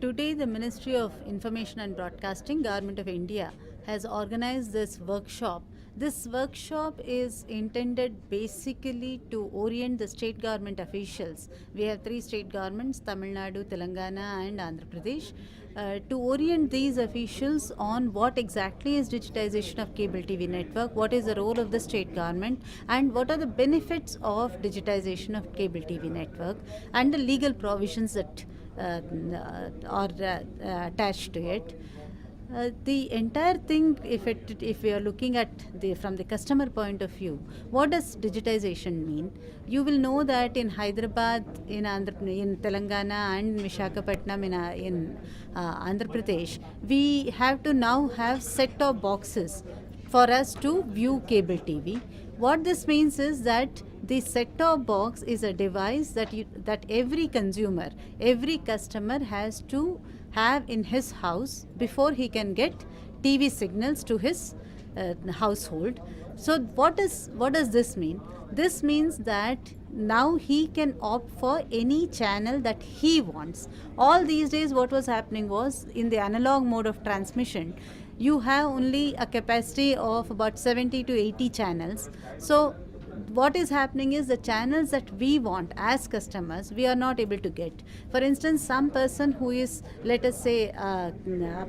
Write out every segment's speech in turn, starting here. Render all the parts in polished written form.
Today, the Ministry of Information and Broadcasting, Government of India, has organized this workshop. This workshop is intended basically to orient the state government officials. We have three state governments, Tamil Nadu, Telangana and Andhra Pradesh. To orient these officials on what exactly is digitization of cable TV network, what is the role of the state government, and what are the benefits of digitization of cable TV network, and the legal provisions that are attached to it. The entire thing, if we are looking at from the customer point of view, what does digitization mean? You will know that in Hyderabad, in Telangana, and Visakhapatnam in Andhra Pradesh, we have to now have set-top boxes for us to view cable TV. What this means is that the set-top box is a device that every consumer, every customer has to have in his house before he can get TV signals to his household. So what does this mean? This means that now he can opt for any channel that he wants. All these days what was happening was, in the analog mode of transmission, you have only a capacity of about 70 to 80 channels. So what is happening is the channels that we want as customers, we are not able to get. For instance, some person who is, let us say, a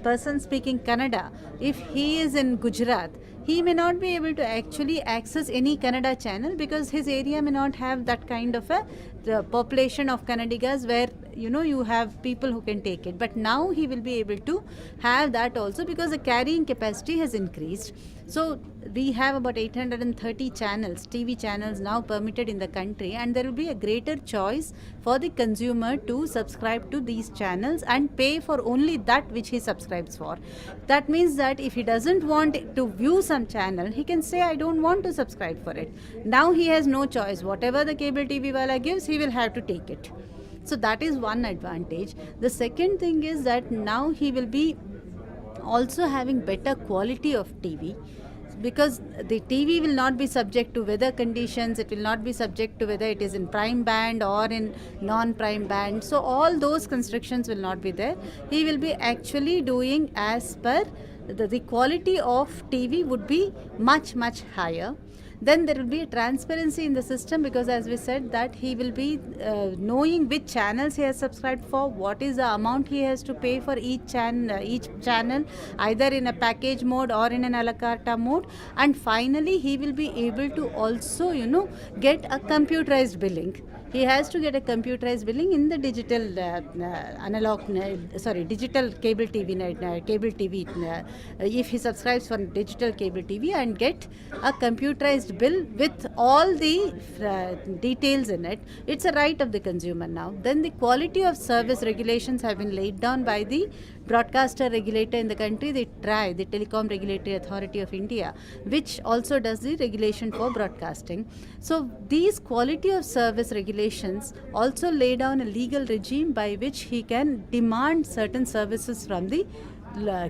person speaking Kannada, if he is in Gujarat, he may not be able to actually access any Kannada channel because his area may not have that kind of the population of Kannadigas where you have people who can take it. But now he will be able to have that also because the carrying capacity has increased. So we have about 830 channels, TV channels now permitted in the country, and there will be a greater choice for the consumer to subscribe to these channels and pay for only that which he subscribes for. That means that if he doesn't want to view some channel, he can say, I don't want to subscribe for it. Now he has no choice. Whatever the cable TV wala gives, he will have to take it. So that is one advantage. The second thing is that now he will be also having better quality of TV, because the TV will not be subject to weather conditions, it will not be subject to whether it is in prime band or in non-prime band. So all those constrictions will not be there. He will be actually doing as per the quality of TV would be much higher. Then there will be a transparency in the system, because as we said that he will be knowing which channels he has subscribed for, what is the amount he has to pay for each channel, either in a package mode or in an a la carte mode. And finally he will be able to also get a computerized billing. He has to get a computerized billing in the digital digital cable TV. If he subscribes for digital cable TV and get a computerized bill with all the details in it, it's a right of the consumer now. Then the quality of service regulations have been laid down by the broadcaster regulator in the country, the TRAI, the Telecom Regulatory Authority of India, which also does the regulation for broadcasting. So these quality of service regulations also lay down a legal regime by which he can demand certain services from the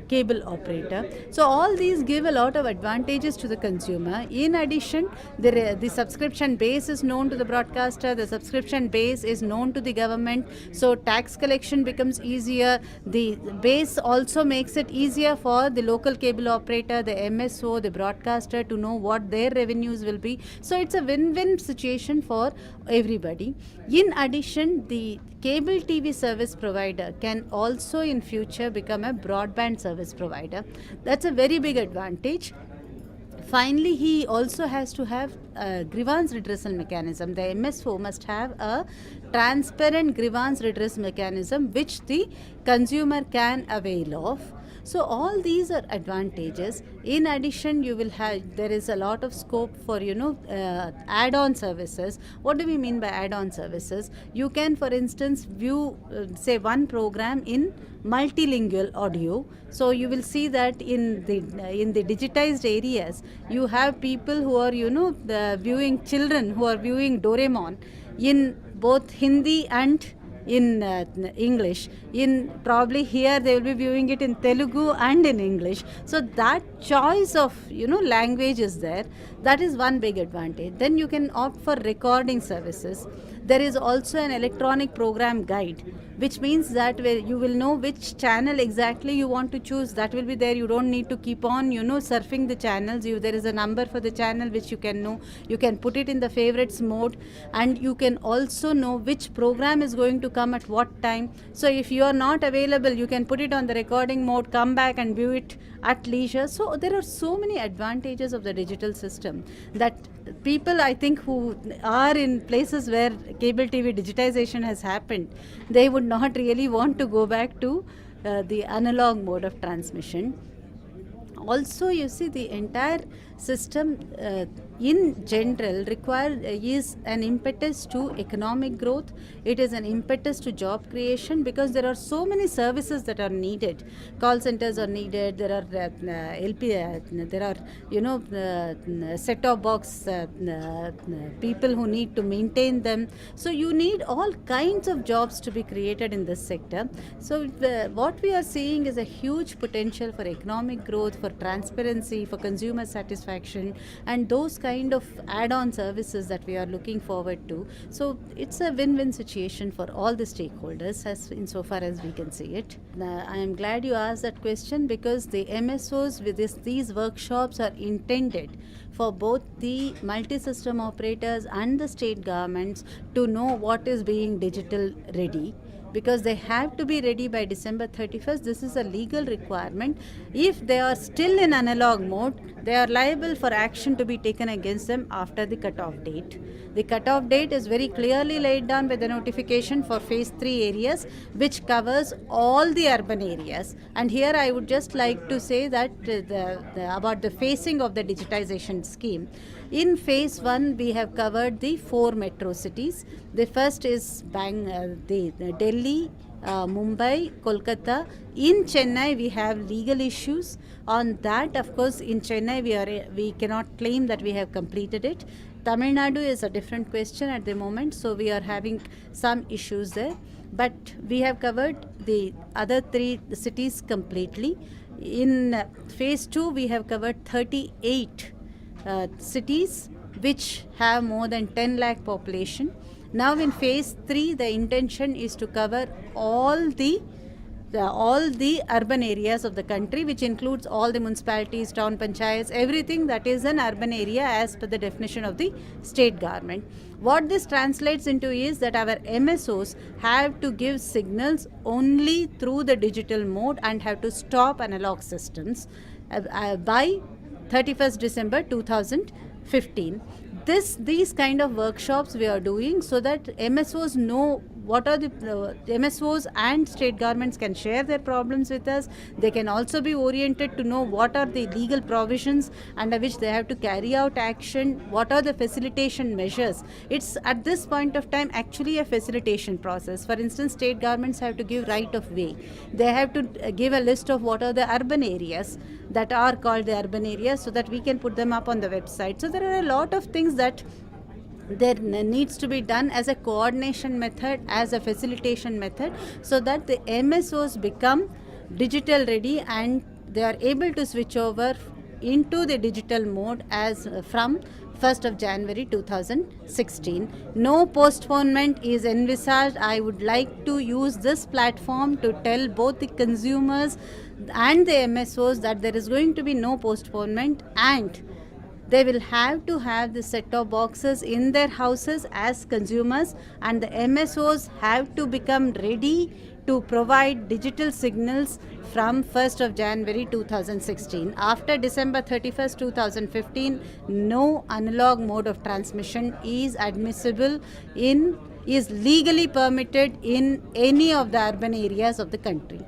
cable operator. So all these give a lot of advantages to the consumer. In addition, the subscription base is known to the broadcaster, the subscription base is known to the government, so tax collection becomes easier. The base also makes it easier for the local cable operator, the MSO, the broadcaster to know what their revenues will be. So it's a win-win situation for everybody. In addition, the cable TV service provider can also in future become a broadband service provider. That's a very big advantage. Finally, he also has to have a grievance redressal mechanism. The MSO must have a transparent grievance redress mechanism which the consumer can avail of. So all these are advantages. In addition, there is a lot of scope for add-on services. What do we mean by add-on services? You can, for instance, view say one program in multilingual audio. So you will see that in the digitized areas, you have people who are viewing, children who are viewing Doraemon in both Hindi and in English. In probably here they will be viewing it in Telugu and in English. So that choice of language is there. That is one big advantage. Then you can opt for recording services. There is also an electronic program guide, which means that where you will know which channel exactly you want to choose. That will be there. You don't need to keep on, surfing the channels. There is a number for the channel which you can know. You can put it in the favorites mode, and you can also know which program is going to come at what time. So if you are not available, you can put it on the recording mode, come back and view it at leisure. So there are so many advantages of the digital system that people, I think, who are in places where cable TV digitization has happened, they would not really want to go back to the analog mode of transmission. Also, you see, the entire system in general is an impetus to economic growth. It is an impetus to job creation, because there are so many services that are needed. Call centers are needed. There are there are set-top box people who need to maintain them. So you need all kinds of jobs to be created in this sector. So what we are seeing is a huge potential for economic growth, for transparency, for consumer satisfaction, and those kind of add-on services that we are looking forward to. So it's a win-win situation for all the stakeholders, as insofar as we can see it. I am glad you asked that question, because the MSOs with these workshops are intended for both the multi-system operators and the state governments to know what is being digital ready, because they have to be ready by December 31st. This is a legal requirement. If they are still in analog mode, they are liable for action to be taken against them after the cutoff date. The cutoff date is very clearly laid down by the notification for phase 3 areas, which covers all the urban areas. And here I would just like to say that about the phasing of the digitization scheme. In phase 1, we have covered the 4 metro cities. The first is Delhi, Mumbai, Kolkata. In Chennai, we have legal issues. On that, of course, in Chennai, we cannot claim that we have completed it. Tamil Nadu is a different question at the moment, so we are having some issues there. But we have covered the other 3 cities completely. In phase 2, we have covered 38 cities which have more than 10 lakh population. Now in phase 3, the intention is to cover all the urban areas of the country, which includes all the municipalities, town panchayats, everything that is an urban area as per the definition of the state government. What this translates into is that our MSOs have to give signals only through the digital mode and have to stop analog systems by 31st December 2015. These kind of workshops we are doing so that MSOs know what are the MSOs and state governments can share their problems with us. They can also be oriented to know what are the legal provisions under which they have to carry out action, what are the facilitation measures. It's at this point of time actually a facilitation process. For instance, state governments have to give right of way. They have to give a list of what are the urban areas that are called the urban areas, so that we can put them up on the website. So there are a lot of things that there needs to be done as a coordination method, as a facilitation method, so that the MSOs become digital ready and they are able to switch over into the digital mode as from 1st of January 2016. No postponement is envisaged. I would like to use this platform to tell both the consumers and the MSOs that there is going to be no postponement, and they will have to have the set-top boxes in their houses as consumers, and the MSOs have to become ready to provide digital signals from 1st of January 2016. After December 31st, 2015, no analog mode of transmission is admissible is legally permitted in any of the urban areas of the country.